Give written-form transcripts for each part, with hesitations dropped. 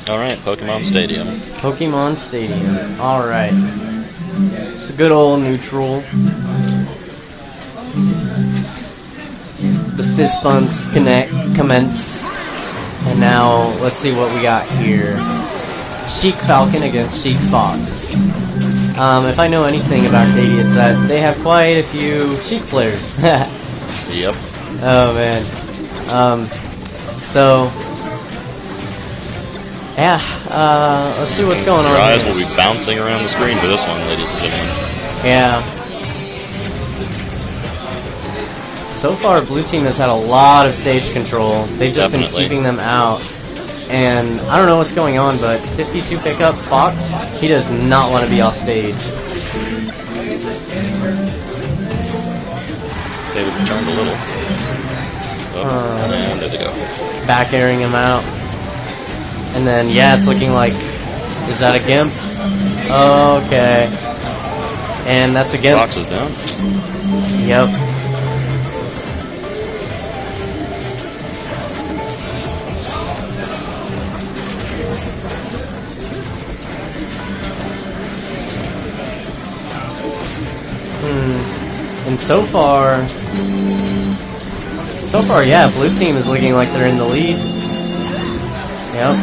Alright, Pokemon Stadium. Pokemon Stadium. Alright. It's a good old neutral. The fist bumps commence. And now, let's see what we got here. Sheik Falcon against Sheik Fox. If I know anything about Katie, it's that they have quite a few Sheik players. Yep. Oh, man. So... yeah, let's see what's going on. Your eyes here. will be bouncing around the screen for this one, ladies and gentlemen. Yeah. So far, Blue Team has had a lot of stage control. They've just been keeping them out. And I don't know what's going on, but 52 pickup Fox, he does not want to be off stage. Tables have turned a little. Oh, and there they go. Back airing him out. And then, yeah, it's looking like... is that a Gimp? Okay. And that's a Gimp. Fox is down. Yep. And so far, yeah, Blue Team is looking like they're in the lead. Yep.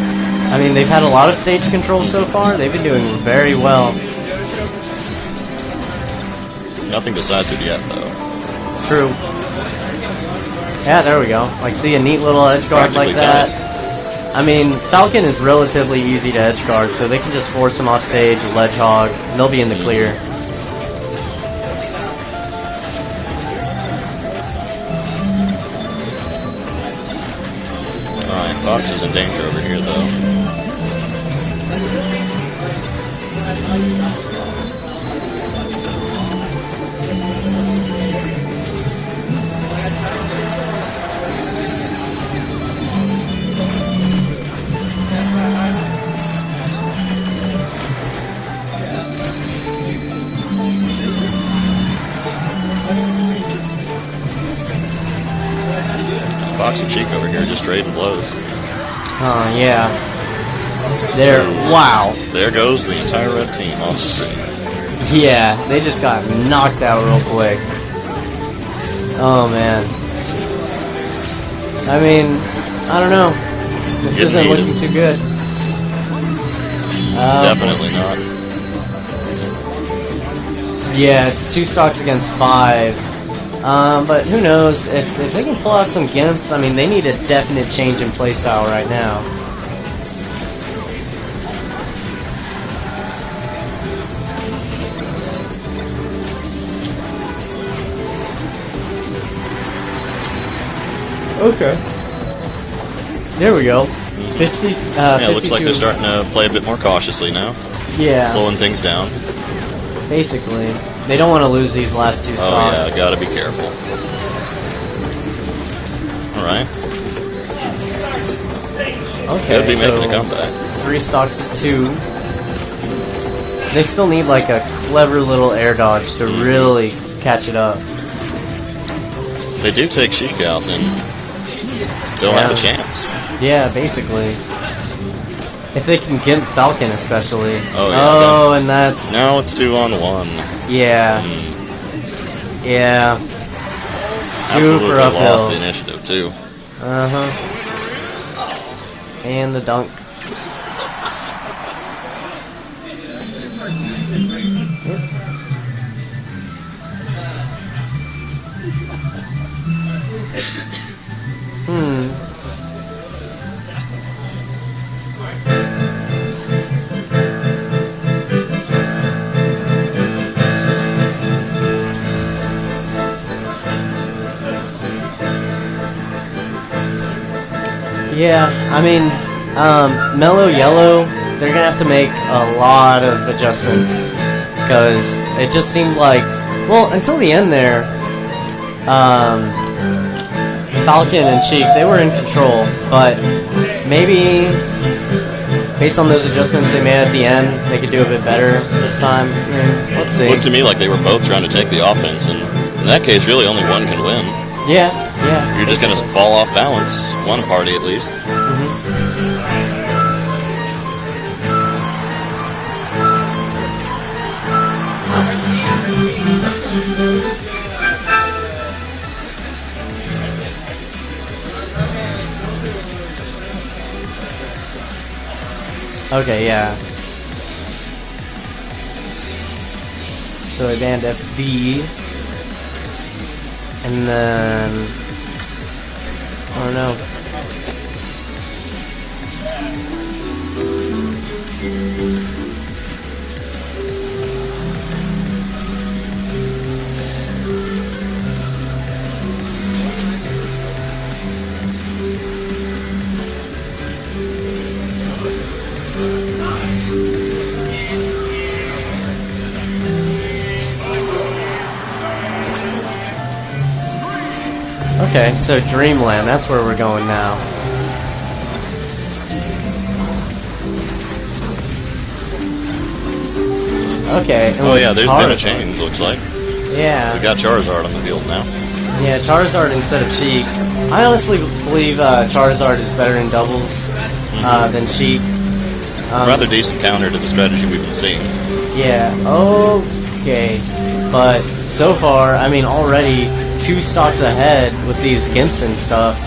I mean, they've had a lot of stage control so far. They've been doing very well. Nothing decisive yet, though. True. Yeah, there we go. Like, see a neat little edge guard like that. I mean, Falcon is relatively easy to edge guard, so they can just force him off stage with Ledge Hog, and they'll be in the clear. Alright, Fox is in danger over here, though. Fox and Sheik over here just trading blows. Oh, yeah. There, wow. There goes the entire red team off the screen. Yeah, they just got knocked out real quick. Oh, man. I mean, I don't know. This isn't looking too good. Definitely not. Yeah, it's 2 stocks against 5. But who knows, if they can pull out some Gimps, I mean, they need a definite change in playstyle right now. Okay. There we go. 50, yeah, it looks like they're starting to play a bit more cautiously now. Yeah. Slowing things down. Basically. They don't want to lose these last 2 stocks. Oh yeah, gotta be careful. Alright. Okay, Could be making a comeback. 3 stocks to 2. They still need like a clever little air dodge to really catch it up. They do take Sheik out, then they'll have a chance. Yeah, basically. If they can Gimp Falcon especially. Oh yeah. Oh, and that's... Now it's 2-on-1. Yeah. Yeah. Super Absolutely uphill. lost the initiative too. Uh-huh. And the dunk. Yeah, I mean, MellowYellow, they're gonna have to make a lot of adjustments because it just seemed like, well, until the end there, Falcon and Sheik, they were in control, but maybe based on those adjustments they made at the end, they could do a bit better this time. I mean, let's see. It looked to me like they were both trying to take the offense, and in that case, really only one can win. Yeah, yeah. You're just going to fall off balance, one party at least. Okay, yeah. So I banned FD. And then... I don't know. Okay, so Dreamland, that's where we're going now. Okay. Oh yeah, there's been a change, looks like. Yeah. We got Charizard on the field now. Yeah, Charizard instead of Sheik. I honestly believe Charizard is better in doubles than Sheik. Rather decent counter to the strategy we've been seeing. Yeah, okay. But so far, I mean, already 2 stocks ahead with these Gimps and stuff.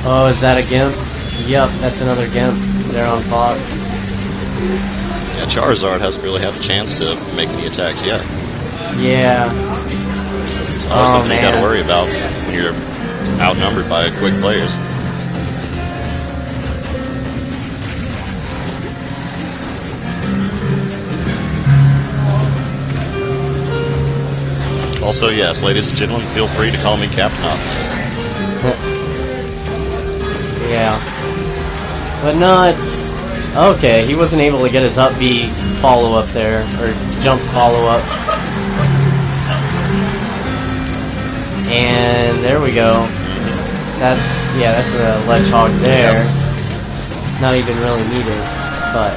Oh, is that a Gimp? Yep, that's another Gimp. They're on Fox. Yeah, Charizard hasn't really had a chance to make any attacks yet. Yeah. That's something you gotta worry about when you're outnumbered by quick players. Also, yes, ladies and gentlemen, feel free to call me Captain Obvious. Yeah. But no, it's... Okay, he wasn't able to get his up B follow-up there, or jump follow-up. And there we go. That's a ledge hog there. Not even really needed, but...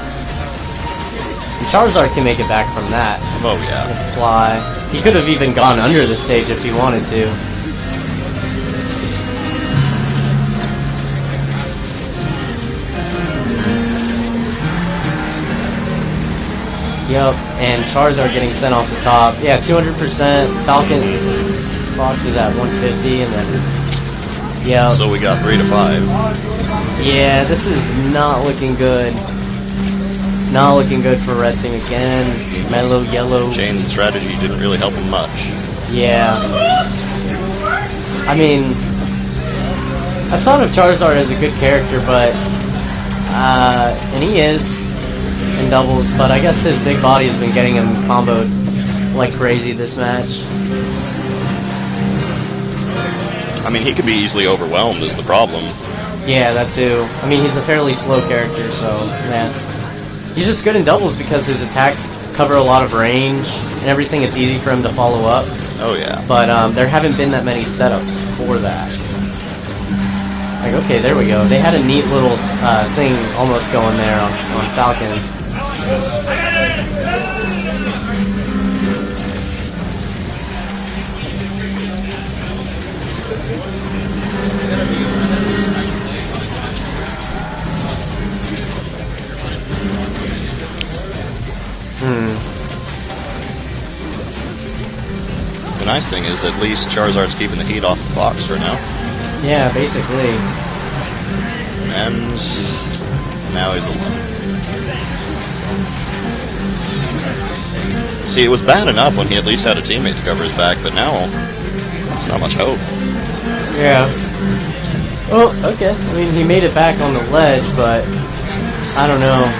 And Charizard can make it back from that. Oh, yeah. Fly. He could have even gone under the stage if he wanted to. Yep, and Charizard getting sent off the top. Yeah, 200%. Falcon Fox is at 150, and then... Yeah. So we got 3 to 5. Yeah, this is not looking good. Not looking good for Red Team again. MellowYellow. Change in strategy didn't really help him much. Yeah. I mean, I thought of Charizard as a good character, but... and he is in doubles, but I guess his big body has been getting him comboed like crazy this match. I mean, he could be easily overwhelmed is the problem. Yeah, that too. I mean, he's a fairly slow character, so, yeah. He's just good in doubles because his attacks cover a lot of range and everything. It's easy for him to follow up. Oh, yeah. But there haven't been that many setups for that. Like, okay, there we go. They had a neat little thing almost going there on Falcon. The nice thing is at least Charizard's keeping the heat off the Fox for now. Yeah, basically. And now he's alone. See, it was bad enough when he at least had a teammate to cover his back, but now there's not much hope. Yeah. Oh, okay. I mean, he made it back on the ledge, but I don't know.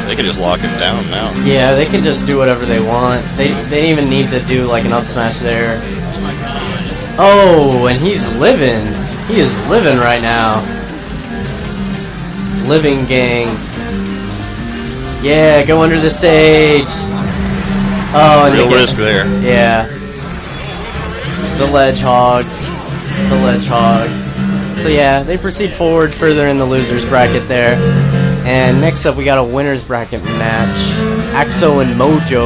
They could just lock him down now. Yeah, they can just do whatever they want. They didn't even need to do like an up smash there. Oh, and he's living. He is living right now. Living gang. Yeah, go under the stage. Oh, and real risk there. Yeah. The ledge hog. The ledge hog. So yeah, they proceed forward further in the losers bracket there. And next up, we got a winners bracket match. Axo and Mojo.